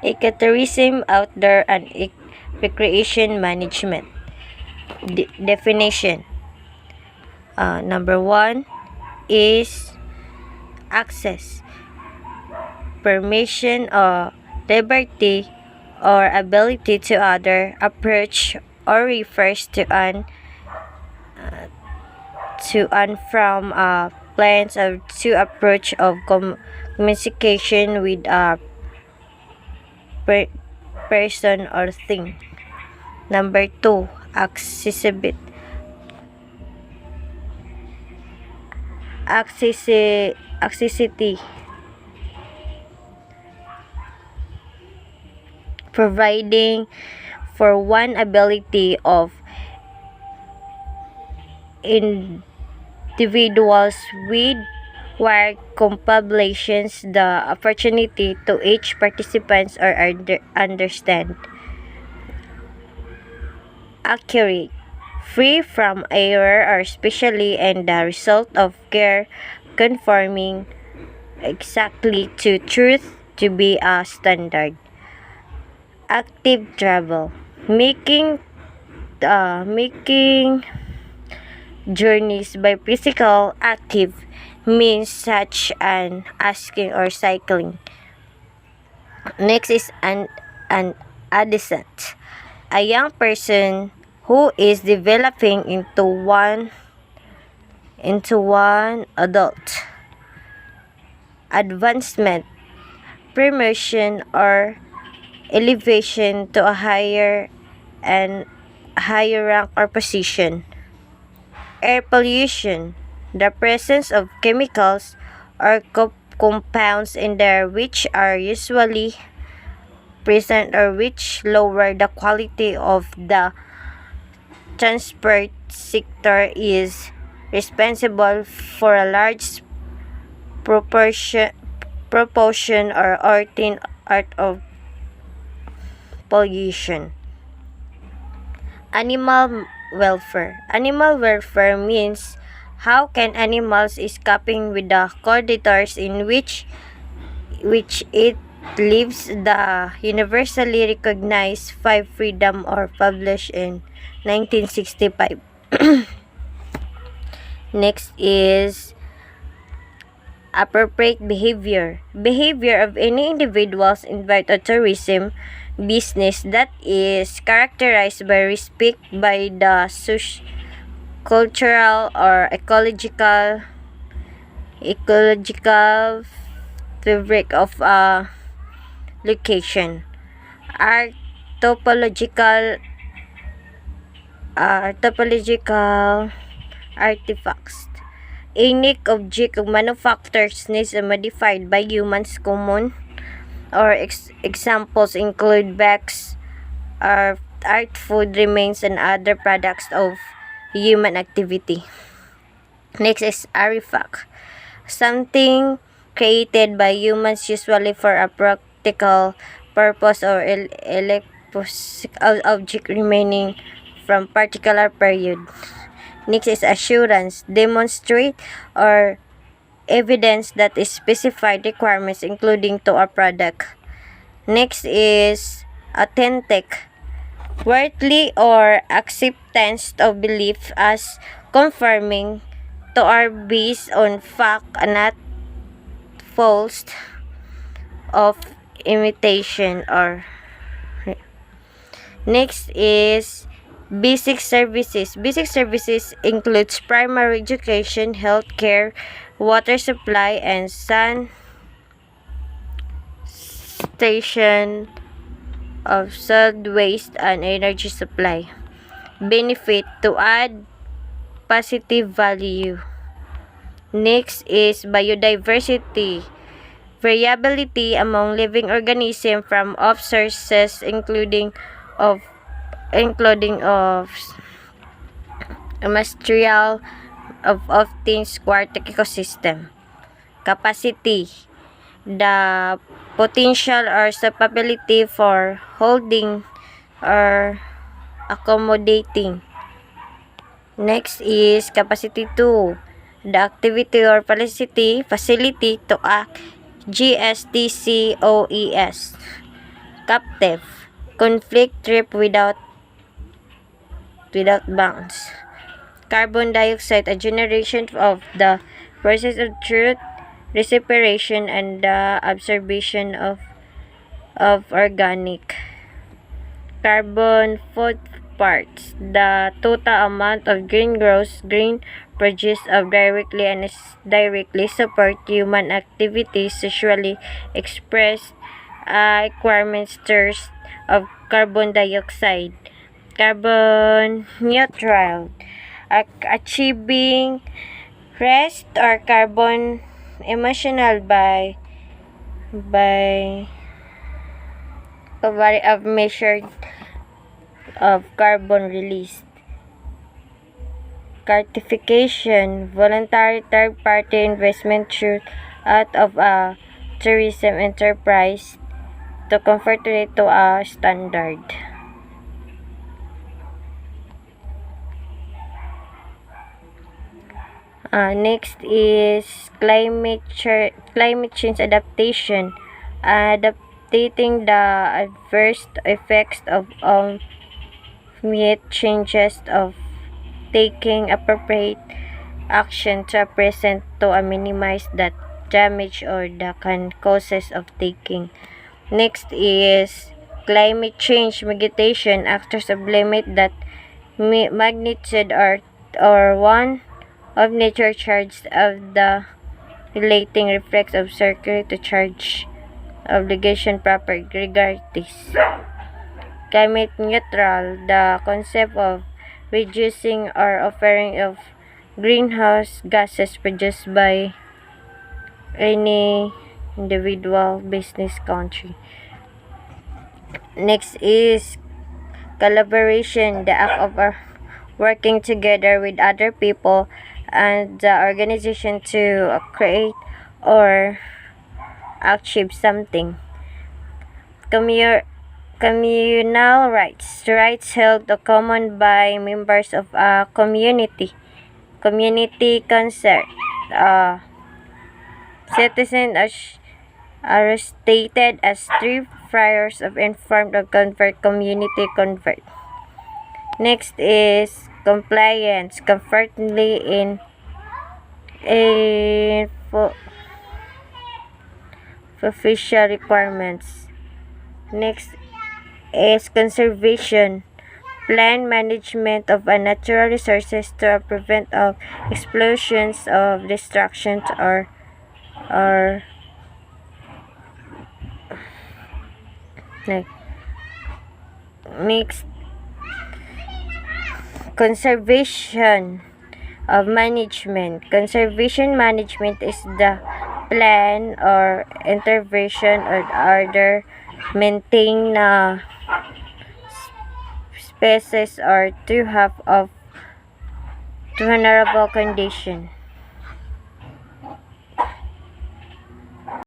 Ecotourism, outdoor and recreation management. Definition. Number one is access, permission or liberty or ability to other approach or refers to an from plans of to approach of communication with a person or thing. Number two, accessibility. Accessibility, providing for one ability of individuals with wide populations the opportunity to each participants or understand. Accurate, free from error or especially and the result of care conforming exactly to truth to be a standard. Active travel, making journeys by physical active means such as asking or cycling. Next is an adolescent, a young person who is developing into one adult. Advancement, promotion or elevation to a higher rank or position. Air pollution, the presence of chemicals or compounds in the air which are usually present or which lower the quality of the transport sector is responsible for a large proportion or art of pollution. Animal welfare. Animal welfare means how can animals is coping with the corridors in which it lives. The universally recognized five freedom or published in 1965. Next is appropriate behavior. Behavior of any individuals involved in tourism business that is characterized by respect by the cultural or ecological fabric of a location. Art topological artifacts. Unique object of manufacturers needs modified by humans common or examples include bags, art, food remains and other products of human activity. Next is artifact. Something created by humans usually for a practical purpose or object remaining from particular period. Next is assurance. Demonstrate or evidence that is specified requirements including to a product. Next is authentic. Worthy or acceptance of belief as confirming to are based on fact and not false of imitation or. Next is basic services. Basic services includes primary education, health care, water supply, and sanitation of solid waste and energy supply. Benefit to add positive value. Next is biodiversity. Variability among living organisms from of sources including of material of things aquatic ecosystem. Capacity, the potential or capability for holding or accommodating. Next is capacity 2, the activity or facility to act. GSTCOES. captive, conflict trip without bounds. Carbon dioxide, a generation of the process of truth, respiration, and the absorption of organic carbon footparts. The total amount of greenhouse green produced of directly and indirectly support human activities usually expressed requirements terms of carbon dioxide. Carbon neutral, achieving rest or carbon emissional by a variety of measured of carbon released. Certification, voluntary third-party investment through out of a tourism enterprise to convert it to a standard. Next is climate change adaptation, adapting the adverse effects of climate changes of taking appropriate action to present to minimize that damage or the causes of taking. Next is climate change mitigation, actors of limit that magnitude or one of nature charge of the relating reflex of circular to charge obligation proper regardless. Climate neutral, the concept of reducing or offering of greenhouse gases produced by any individual business country. Next is collaboration, the act of working together with other people and the organization to create or achieve something. Communal rights held to common by members of a community concert. Citizens are stated as three friars of informed or convert community convert. Next is compliance, comfortably in official requirements. Next is conservation, plan management of natural resources to prevent of explosions of destructions or next conservation of management. Conservation management is the plan or intervention or order maintain species or to have of vulnerable condition.